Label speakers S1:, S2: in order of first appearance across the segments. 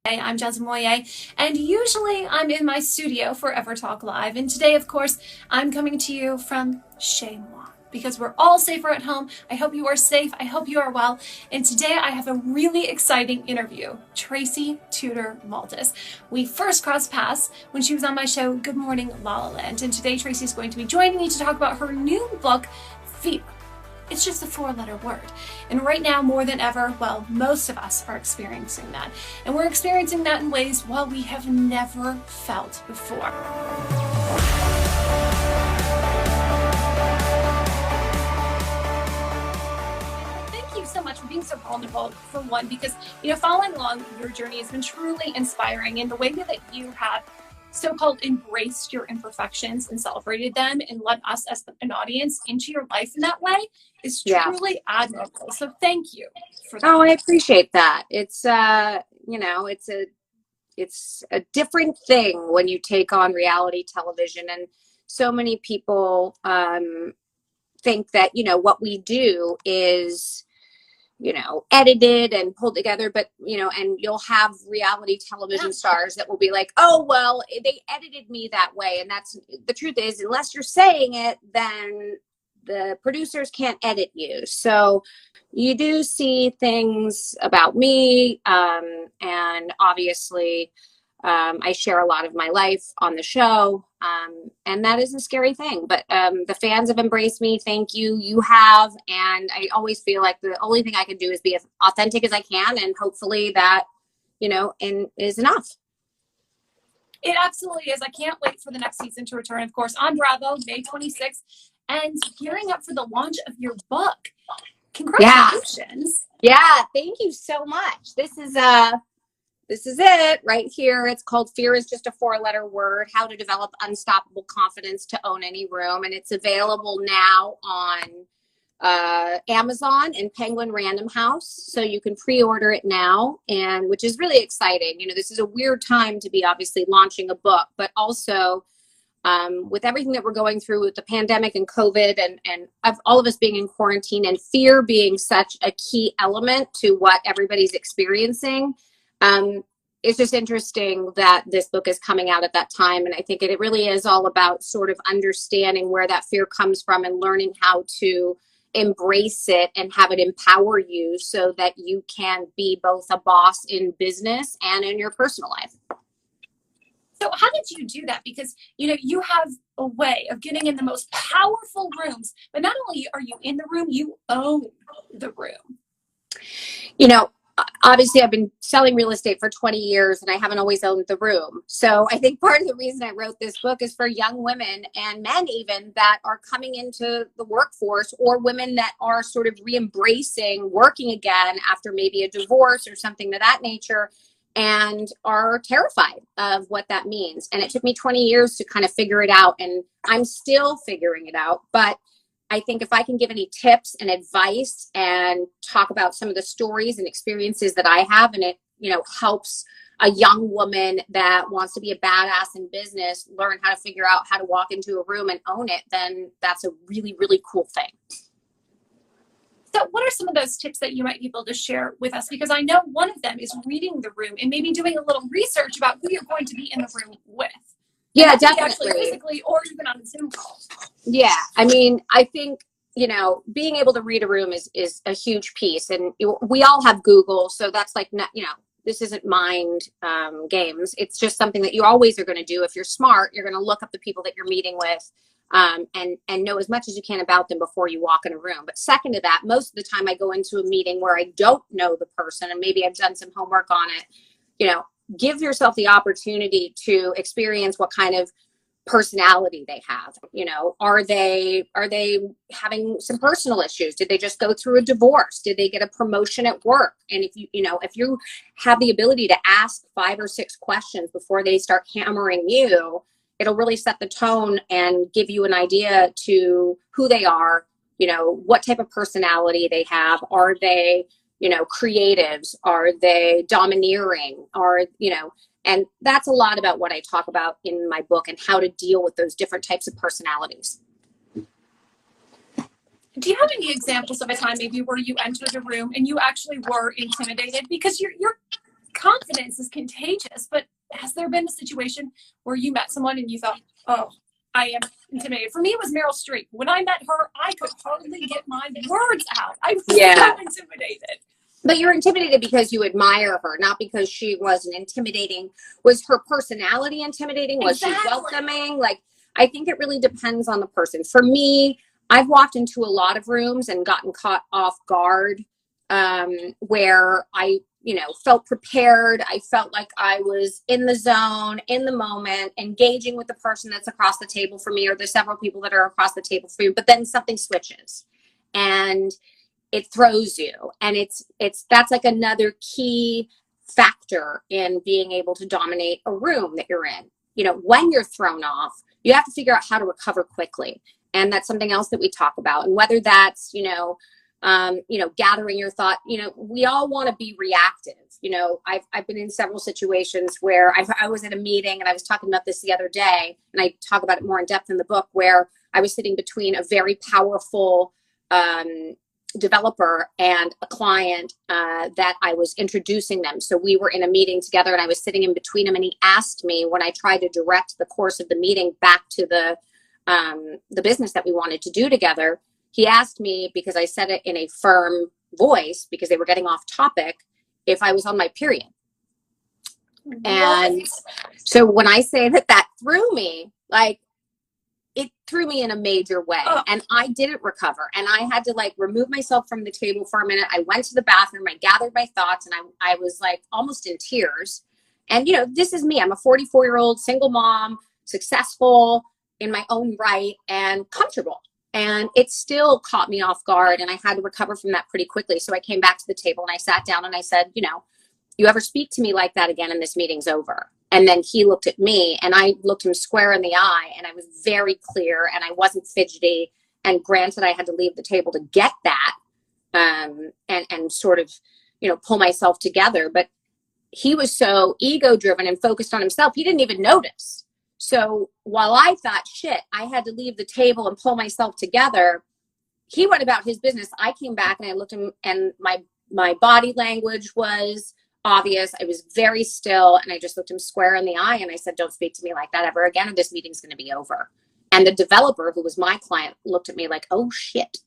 S1: Hey, I'm Jezlan Moyet, and usually I'm in my studio for EverTalk Live. And today, of course, I'm coming to you from chez moi because we're all safer at home. I hope you are safe. I hope you are well. And today I have a really exciting interview. Tracy Tutor Maltis. We first crossed paths when she was on my show, Good Morning La La Land. And today Tracy is going to be joining me to talk about her new book, Fear. It's just a four-letter word. And right now, more than ever, well, most of us are experiencing that. And we're experiencing that in ways, well, we have never felt before. Thank you so much for being so vulnerable, for one, because, following along your journey has been truly inspiring in the way that you have so-called embraced your imperfections and celebrated them and let us as an audience into your life in that way is truly admirable. So thank you for that.
S2: Oh, I appreciate that. It's it's a different thing when you take on reality television, and so many people think that what we do is edited and pulled together, but and you'll have reality television stars that will be like, oh, well, they edited me that way. And that's the truth is, unless you're saying it, then the producers can't edit you. So you do see things about me. And obviously, I share a lot of my life on the show. And that is a scary thing, but the fans have embraced me. Thank you. You have. And I always feel like the only thing I can do is be as authentic as I can. And hopefully that, is enough.
S1: It absolutely is. I can't wait for the next season to return, of course, on Bravo, May 26th, and gearing up for the launch of your book. Congratulations.
S2: Yeah. Thank you so much. This is it right here. It's called Fear is Just a Four-Letter Word, How to Develop Unstoppable Confidence to Own Any Room. And it's available now on Amazon and Penguin Random House. So you can pre-order it now, and which is really exciting. This is a weird time to be obviously launching a book, but also with everything that we're going through with the pandemic and COVID and all of us being in quarantine and fear being such a key element to what everybody's experiencing. It's just interesting that this book is coming out at that time. And I think it really is all about sort of understanding where that fear comes from and learning how to embrace it and have it empower you so that you can be both a boss in business and in your personal life.
S1: So how did you do that? Because, you have a way of getting in the most powerful rooms, but not only are you in the room, you own the room.
S2: Obviously I've been selling real estate for 20 years and I haven't always owned the room. So I think part of the reason I wrote this book is for young women and men even that are coming into the workforce, or women that are sort of re-embracing working again after maybe a divorce or something of that nature, and are terrified of what that means. And it took me 20 years to kind of figure it out, and I'm still figuring it out. But I think if I can give any tips and advice and talk about some of the stories and experiences that I have, and it, helps a young woman that wants to be a badass in business learn how to figure out how to walk into a room and own it, then that's a really, really cool thing.
S1: So what are some of those tips that you might be able to share with us? Because I know one of them is reading the room and maybe doing a little research about who you're going to be in the room with.
S2: Yeah, definitely.
S1: Actually physically or even on a Zoom call.
S2: Yeah. I mean, I think, being able to read a room is a huge piece, and we all have Google. So that's like, this isn't mind games. It's just something that you always are going to do. If you're smart, you're going to look up the people that you're meeting with and know as much as you can about them before you walk in a room. But second to that, most of the time I go into a meeting where I don't know the person and maybe I've done some homework on it, give yourself the opportunity to experience what kind of personality they have. Are they having some personal issues? Did they just go through a divorce? Did they get a promotion at work? And if you have the ability to ask 5 or 6 questions before they start hammering you, it'll really set the tone and give you an idea to who they are, what type of personality they have. Are they creatives? Are they domineering? And that's a lot about what I talk about in my book and how to deal with those different types of personalities.
S1: Do you have any examples of a time maybe where you entered a room and you actually were intimidated? Because you're confidence is contagious, but has there been a situation where you met someone and you thought, oh, I am intimidated? For me, it was Meryl Streep. When I met her, I could hardly get my words out. I was so intimidated.
S2: But you're intimidated because you admire her, not because she wasn't intimidating. Was her personality intimidating? Was she welcoming? Like, I think it really depends on the person. For me, I've walked into a lot of rooms and gotten caught off guard, where I, felt prepared. I felt like I was in the zone, in the moment, engaging with the person that's across the table from me, or the several people that are across the table from you. But then something switches and it throws you. And that's like another key factor in being able to dominate a room that you're in. When you're thrown off, you have to figure out how to recover quickly. And that's something else that we talk about. And whether that's, gathering your thought, we all want to be reactive. I've been in several situations where I was at a meeting, and I was talking about this the other day, and I talk about it more in depth in the book, where I was sitting between a very powerful developer and a client that I was introducing them. So we were in a meeting together, and I was sitting in between them, and he asked me, when I tried to direct the course of the meeting back to the business that we wanted to do together, he asked me, because I said it in a firm voice, because they were getting off topic, if I was on my period. What? And so when I say that threw me, like, it threw me in a major way. Oh. And I didn't recover. And I had to remove myself from the table for a minute. I went to the bathroom, I gathered my thoughts, and I was almost in tears. And, this is me. I'm a 44-year-old single mom, successful in my own right, and comfortable. And it still caught me off guard, and I had to recover from that pretty quickly. So I came back to the table, and I sat down, and I said, you ever speak to me like that again, and this meeting's over. And then he looked at me, and I looked him square in the eye, and I was very clear, and I wasn't fidgety. And granted, I had to leave the table to get that, and sort of, pull myself together. But he was so ego driven and focused on himself, he didn't even notice. So while I thought, shit, I had to leave the table and pull myself together, he went about his business. I came back, and I looked at him, and my body language was obvious. I was very still, and I just looked him square in the eye, and I said, don't speak to me like that ever again, or this meeting's going to be over. And the developer, who was my client, looked at me like, oh shit.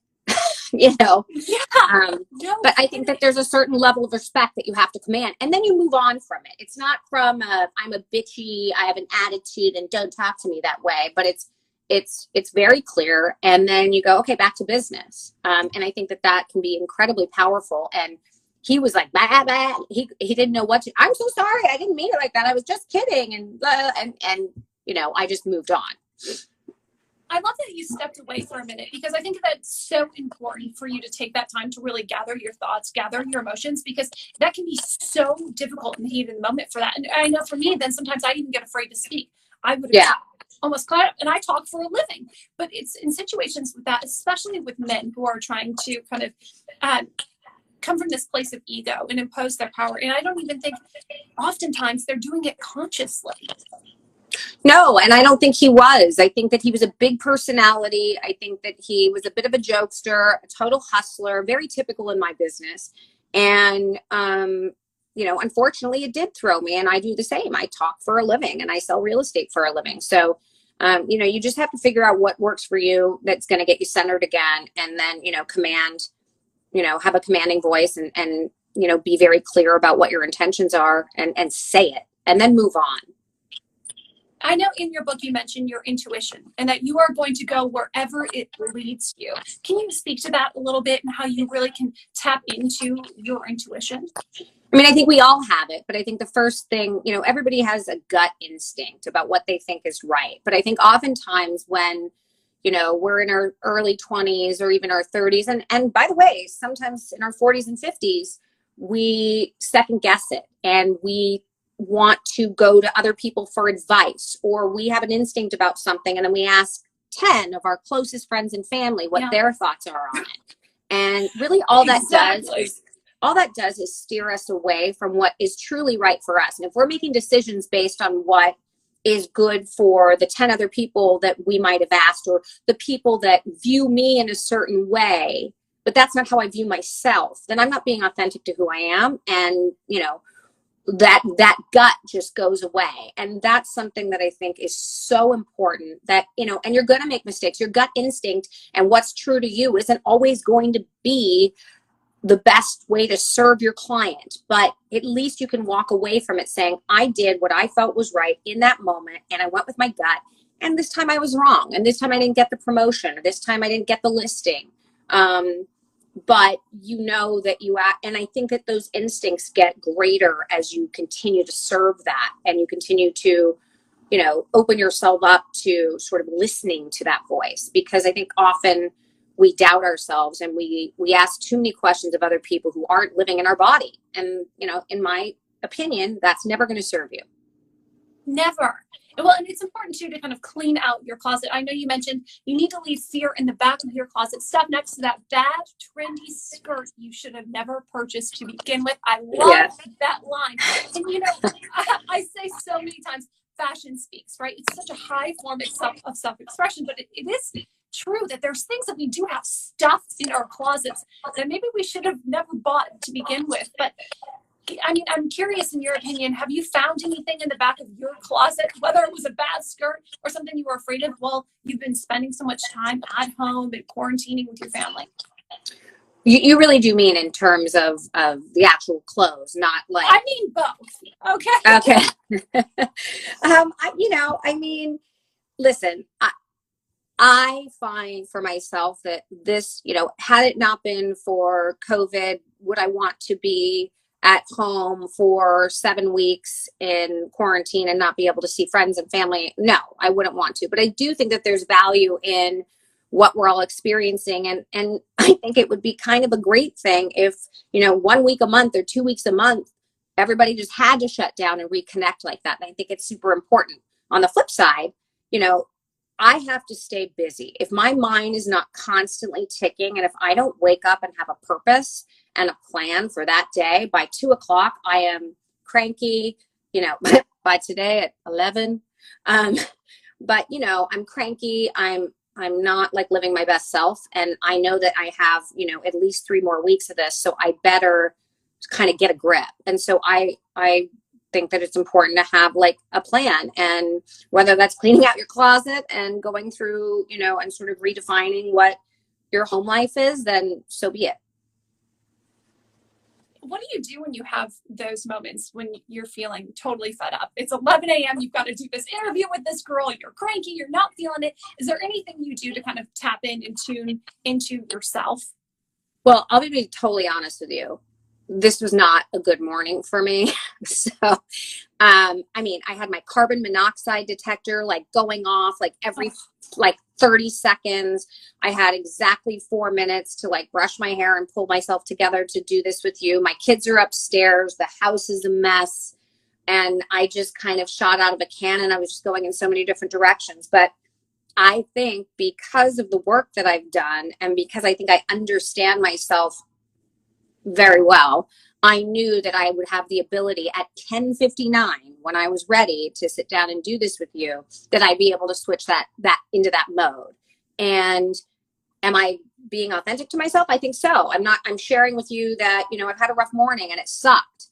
S2: Yeah. But I think that there's a certain level of respect that you have to command, and then you move on from it. It's not from I'm a bitchy, I have an attitude, and don't talk to me that way. But it's very clear, and then you go, okay, back to business. And I think that can be incredibly powerful. And he was like, bah, bah. He didn't know what to. I'm so sorry, I didn't mean it like that. I was just kidding, and I just moved on.
S1: I love that you stepped away for a minute, because I think that's so important for you to take that time to really gather your thoughts, gather your emotions, because that can be so difficult in the heat of the moment for that. And I know for me, then sometimes I even get afraid to speak. I would have almost caught up, and I talk for a living. But it's in situations with that, especially with men who are trying to kind of come from this place of ego and impose their power. And I don't even think oftentimes they're doing it consciously.
S2: No, and I don't think he was. I think that he was a big personality. I think that he was a bit of a jokester, a total hustler, very typical in my business. And, unfortunately, it did throw me, and I do the same. I talk for a living, and I sell real estate for a living. So, you just have to figure out what works for you that's going to get you centered again, and then, command, have a commanding voice, and be very clear about what your intentions are, and say it, and then move on.
S1: I know in your book you mentioned your intuition, and that you are going to go wherever it leads you. Can you speak to that a little bit, and how you really can tap into your intuition?
S2: I mean, I think we all have it, but I think the first thing, everybody has a gut instinct about what they think is right. But I think oftentimes when, we're in our early 20s or even our 30s, and by the way, sometimes in our 40s and 50s, we second guess it, and we want to go to other people for advice, or we have an instinct about something, and then we ask 10 of our closest friends and family what their thoughts are on it. And really all that does is steer us away from what is truly right for us. And if we're making decisions based on what is good for the 10 other people that we might have asked, or the people that view me in a certain way, but that's not how I view myself, then I'm not being authentic to who I am. And, that gut just goes away. And that's something that I think is so important, that, and you're going to make mistakes. Your gut instinct and what's true to you isn't always going to be the best way to serve your client, but at least you can walk away from it saying, I did what I felt was right in that moment, and I went with my gut, and this time I was wrong, and this time I didn't get the promotion, or this time I didn't get the listing. But that and I think that those instincts get greater as you continue to serve that, and you continue to, open yourself up to sort of listening to that voice. Because I think often we doubt ourselves, and we ask too many questions of other people who aren't living in our body. And, in my opinion, that's never going to serve you.
S1: Never. Well, and it's important too to kind of clean out your closet. I know you mentioned you need to leave fear in the back of your closet, stuff next to that bad, trendy skirt you should have never purchased to begin with. I love that line. And I say so many times, fashion speaks, right? It's such a high form of self-expression, but it is true that there's things that we do have stuffed in our closets that maybe we should have never bought to begin with. But I mean, I'm curious, in your opinion, have you found anything in the back of your closet, whether it was a bad skirt or something you were afraid of while you've been spending so much time at home and quarantining with your family?
S2: You really do mean in terms of the actual clothes, not like...
S1: I mean both. Okay.
S2: Listen, I find for myself that this, had it not been for COVID, would I want to be at home for 7 weeks in quarantine and not be able to see friends and family? No, I wouldn't want to. But I do think that there's value in what we're all experiencing. And I think it would be kind of a great thing if, 1 week a month or 2 weeks a month, everybody just had to shut down and reconnect like that. And I think it's super important. On the flip side, I have to stay busy. If my mind is not constantly ticking, and if I don't wake up and have a purpose and a plan for that day, by 2:00, I am cranky, by today at 11. But, I'm cranky. I'm not like living my best self. And I know that I have, at least 3 more weeks of this. So I better kind of get a grip. And so I think that it's important to have like a plan, and whether that's cleaning out your closet and going through, and sort of redefining what your home life is, then so be it.
S1: What do you do when you have those moments when you're feeling totally fed up? It's 11 a.m. You've got to do this interview with this girl. You're cranky. You're not feeling it. Is there anything you do to kind of tap in and tune into yourself?
S2: Well, I'll be totally honest with you. This was not a good morning for me. So, I had my carbon monoxide detector going off every 30 seconds. I had exactly 4 minutes to brush my hair and pull myself together to do this with you. My kids are upstairs. The house is a mess. And I just kind of shot out of a cannon. I was just going in so many different directions. But I think because of the work that I've done, and because I think I understand myself very well, I knew that I would have the ability at 10:59, when I was ready to sit down and do this with you, that I'd be able to switch that into that mode. And am I being authentic to myself? I think so. I'm sharing with you that, I've had a rough morning and it sucked,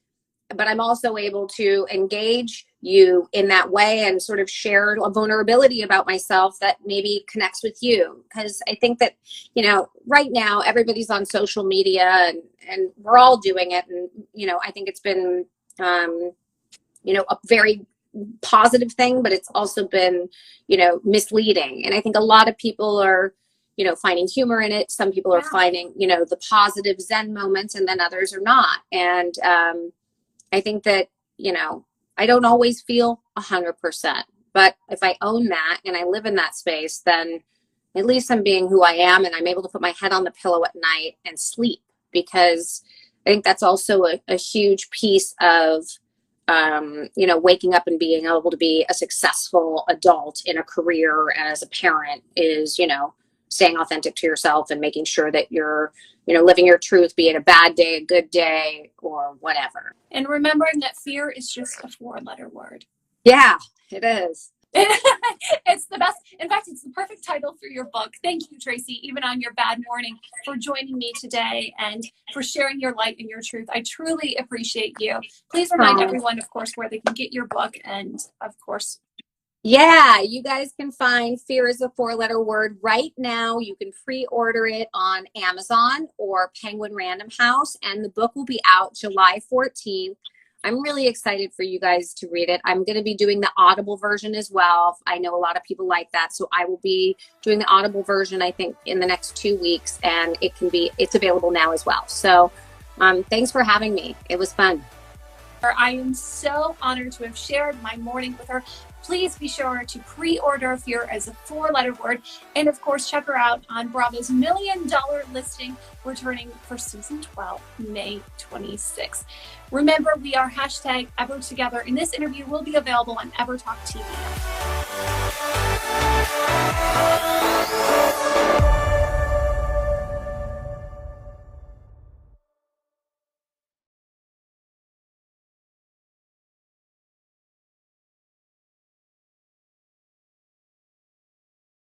S2: but I'm also able to engage you in that way and sort of share a vulnerability about myself that maybe connects with you. Because I think that, right now everybody's on social media and we're all doing it. And, I think it's been, a very positive thing, but it's also been, misleading. And I think a lot of people are, finding humor in it. Some people are finding, the positive Zen moments, and then others are not. And I think that, I don't always feel 100%, but if I own that and I live in that space, then at least I'm being who I am, and I'm able to put my head on the pillow at night and sleep, because I think that's also a huge piece of, waking up and being able to be a successful adult in a career and as a parent is, staying authentic to yourself and making sure that you're, living your truth, be it a bad day, a good day, or whatever.
S1: And remembering that fear is just a 4-letter word.
S2: Yeah, it is.
S1: It's the best. In fact, it's the perfect title for your book. Thank you, Tracy, even on your bad morning, for joining me today and for sharing your light and your truth. I truly appreciate you. Please remind everyone, of course, where they can get your book and, of course,
S2: yeah, you guys can find Fear is a Four-Letter Word right now. You can pre-order it on Amazon or Penguin Random House, and the book will be out July 14th. I'm really excited for you guys to read it. I'm going to be doing the Audible version as well. I know a lot of people like that, so I will be doing the Audible version, I think, in the next 2 weeks, and it's available now as well. So thanks for having me. It was fun.
S1: I am so honored to have shared my morning with her. Please be sure to pre-order Fear as a Four-Letter Word. And of course, check her out on Bravo's $1 Million listing, returning for season 12, May 26th. Remember, we are #EverTogether, and this interview will be available on EverTalk TV.